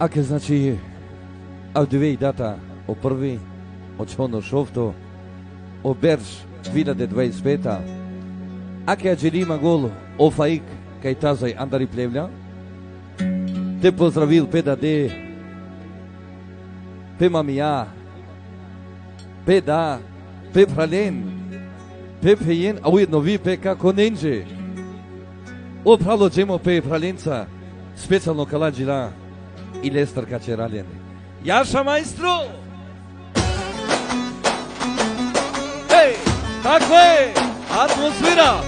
Ake znači, a dve i data o prvi, o čono šofto, o Berž 2025, ake Ađelima gol o Faik, kaj tazaj Andari Plevlja, te pozdravil PDD, pe Mamija, pe Da, pe Pralen, pe Pejen, a ujedno vi pe kako nenđe. Upravo ćemo pe Pralenca, specijalno Kaladžila i Lester Kačeraljen. Jaša majstru! Hej, tako je, atmosfera,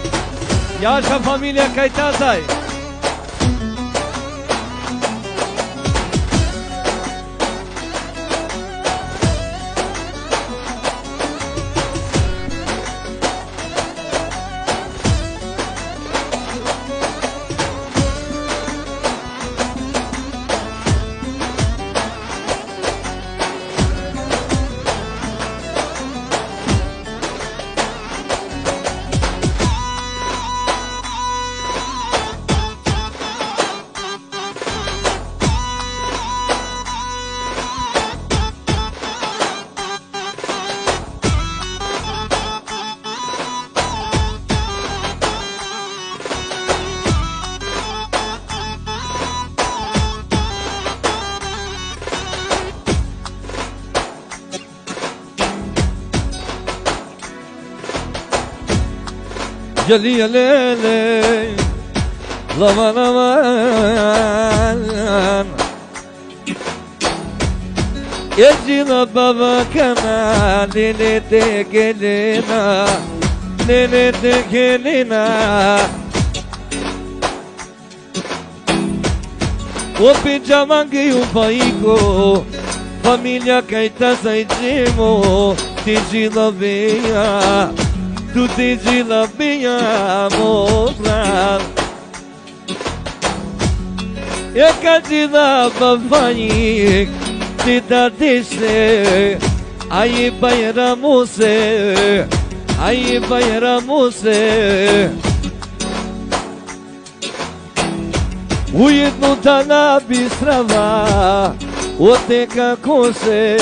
Jaša familija Kajtazaj. Jali alele, laman aman. Yajila baba kana, nene te gelina, nene te gelina. O pijamangi upaiko, família Kajtazaj džemo, ti žila veja. Tu te žila beja mozla. Ja kad žila bavajik, ti da dese, aje bayramose, aje bayramose. Ujedno dana bistrava, ote kako se,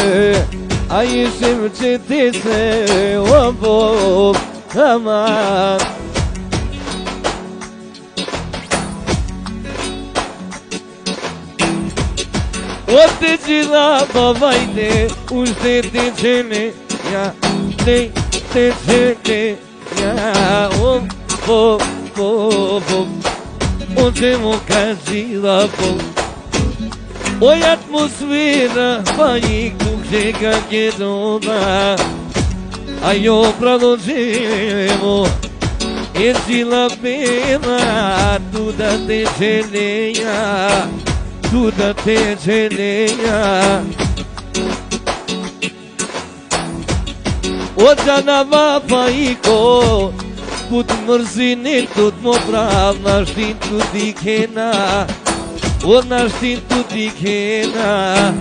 aje ševče te se, obov. Aman. Ote žila bavajne, ušte te žene, ja, ne te žene, ja, očemo kad žila oj atmosfera, pa i kuće kak je doma. A io producevo e si la pena tu da te geleia, tu da te geleia. O janava paiko, put mrzine tut mo prav, naš din tu dikena, o naš din tu dikena.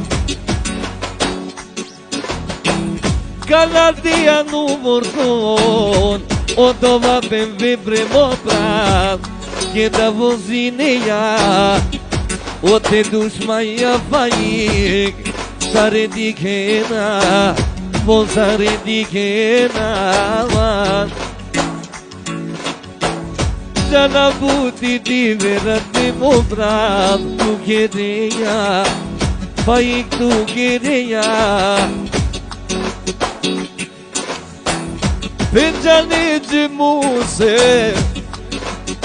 Kaladia număr 2, o dova BMW premoprat, che da vozinea, o te duci mai afaic, sare di chena, vol sare di chena. Già la buti diverat premoprat, tu chiedea, faic tu chiedea. Penjane de muse,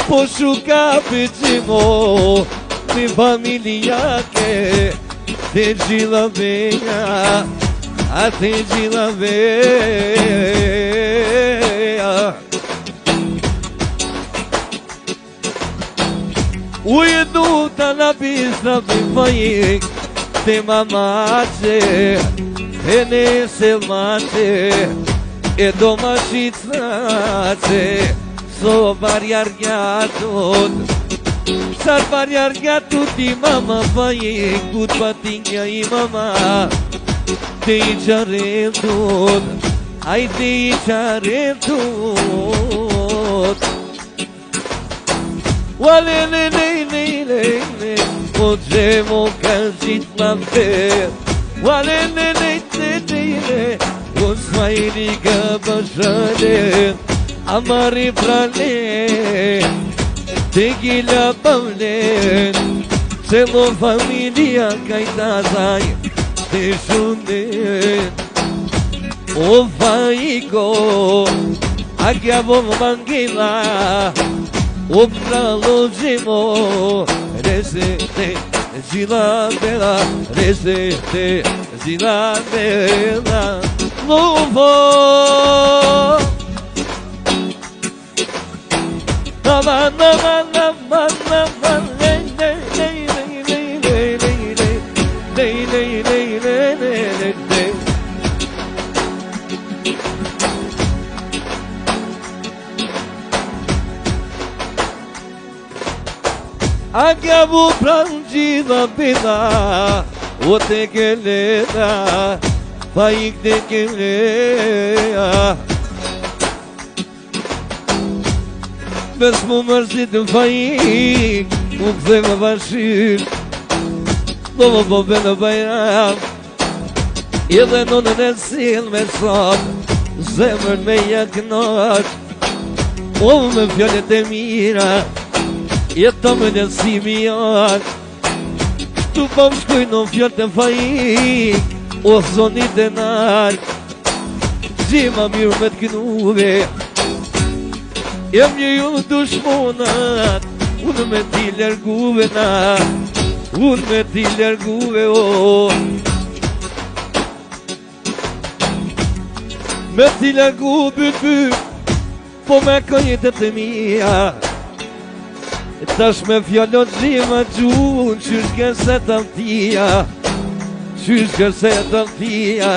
poshuka petimo, de familia que te žila veja, a te žila veja. Ujedno da napisna vifajik, te mamače, te ne selmače. E domaćicace, so varjargjatot, sar varjargjatot i mama, pa je kut patinja i mama, te i čaretot, aj te i čaretot. Wale le le le le le. O gjemo ka qitë ma për Wale në lejtë të O smajri ka bashane Amari prane Te gila pavlen Celo familia kajtazaj Te shunden O faiko A kjavo mangila O pralo gjimo Resete zila bela Resete zila bela Lovo Naman naman naman naman Lej lej lej lej lej lej lej lej lej lej lej lej A kjavu pranë gjitha pita O te keleta Pa ik te kelea Bes mu mërzit në fajik U këthe më bashir Do më pobe në bajram Edhe në në sil me sot Zemër me jaknot O me fjallet e mira Jeta me njësimi janë Tu pa më shkuj në fjallët e fajik O zonit e nalë Gjima mirë me t'knuve Jem një ju dushmonat Unë me ti lërguve na Unë me ti lërguve o Me ti lërgu byt Po me kënjët e mija Tash me fjallot gjima gjun Qysh kërse të mtia Qysh kërse të mtia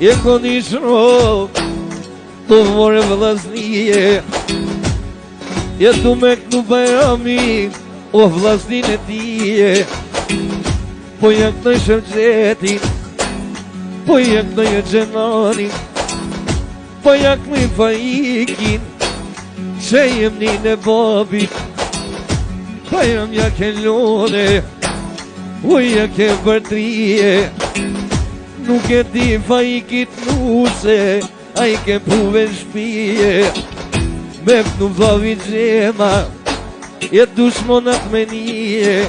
E koni shrop Të more vlasnije E tu me këtu bajrami O vlasnin e tije Po jak në shërgjetin Po jak në gjenanin Po jak në fajikin Që jem një në babit Pa jem ja ke lone U ja ke vërtrije Nuk e ti fajikit nuse A i ke puve shpije Me pënu vlavit gjema E dushmonat me nije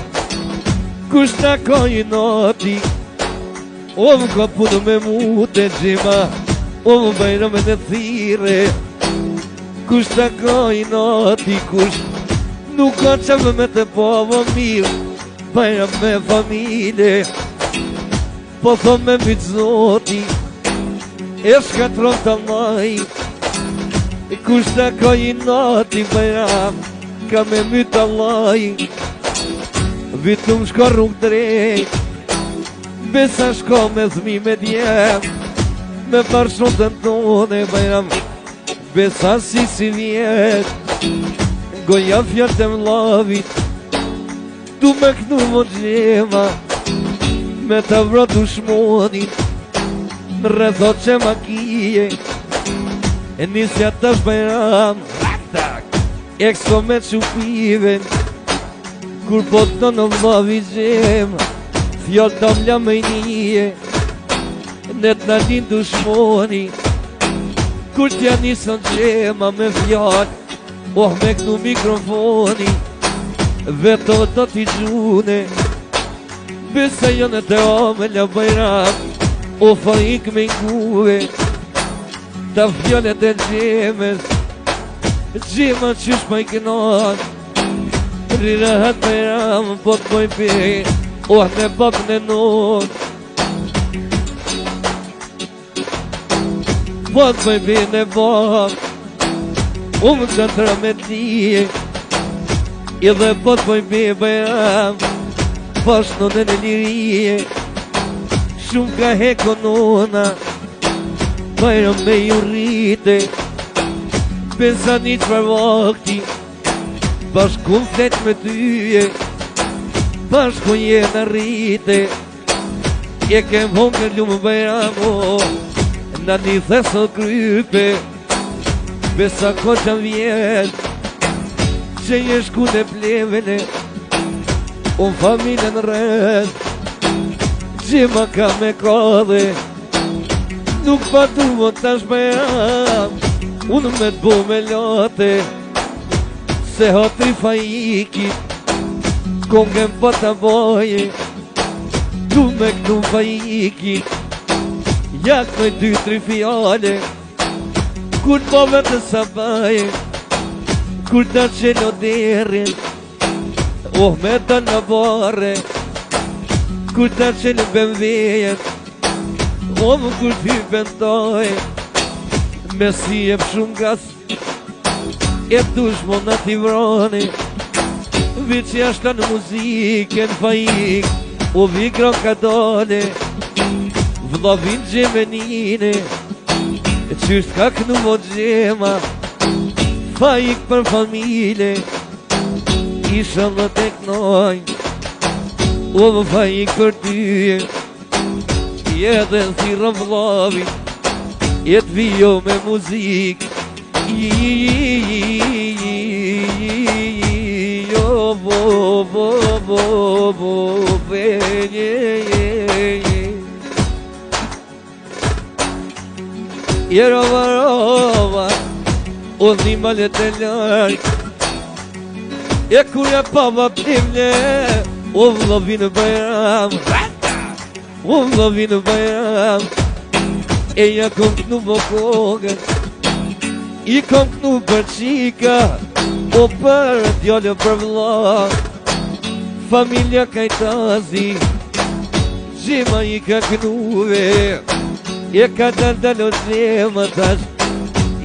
Kush ta ka i nati O më ka punu me mute gjema O më bajra me në thire Kush ta ka i nati Kush nuk ka qëmë me të pavo mirë Bajra me familje Po thom me mytë zoti E shkatron të maj Kush ta ka i nati Bajram Ka me mytë allaj Vitum shko rrug drejt Besa shko me thmi me djem Me parshon të tone Bajram Besa si vjet Goja fjallë të mlavit Tu me kënu më gjema Me të vrat u shmonit Në rrethot që ma kije E nisja tash Bajram E këso me qupive Kur po të në mlavi gjema Fjallë të mla me nije Ne të në din të shmoni Kur t'ja nisën gjema me fjallë Oh me kënu mikrofoni Veto të t'i gjune Besa jone të omela Bajram O fajik me nguve Ta fjallet e gjemes Gjema qysh pa i kënon Rirahat Bajram Po t'poj pe Oh me bab në non Po t'poj pe në bab Umë që të rametije I dhe po t'poj pe Bajram Pashno në lirije Shumë ka heko nona Bajram me ju rrite Pesa një qëpar vakti Bashku flet me tyje Bashku jenë rrite Je kem hongër lumë Bajramo Në një theso krype Besa ko që vjet Që je shku në plevene Unë familjen rreth, gjima ka me kodhe, nuk patu më tash me jam, unë me t'bu me lote, se hoti fajiki, kongen po t'a boje, du me këtu fajiki, jak me 2-3 fjale, kur t'bove të sabaje, kur t'a qelo derin, oh me ta në bare, kur t'a qelo benvejet, oh më kur t'i bendoj, me si e pëshum gas, e dush mo në t'i vroni, vic jashtë në muzike në fajik, o vikro ka dole, vlovin gjemenine, qysht ka kënu mo gjema, fajik për familje, isha më teknoj, o më fajik për tyje, jetë në thirë vlovi, jetë vijo me muzik, jo bo Jerova, o nimalet e lark, e kurja pava pimle, o vlovin bajram, o vlovin bajram, e ja kom kënu më kogën, i kom kënu për qika, o për djallë për vla, familja kajtazi, gjima i ka kënuve, e ka daldalo gjema tash,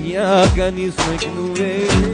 ja ka nis me kënuve.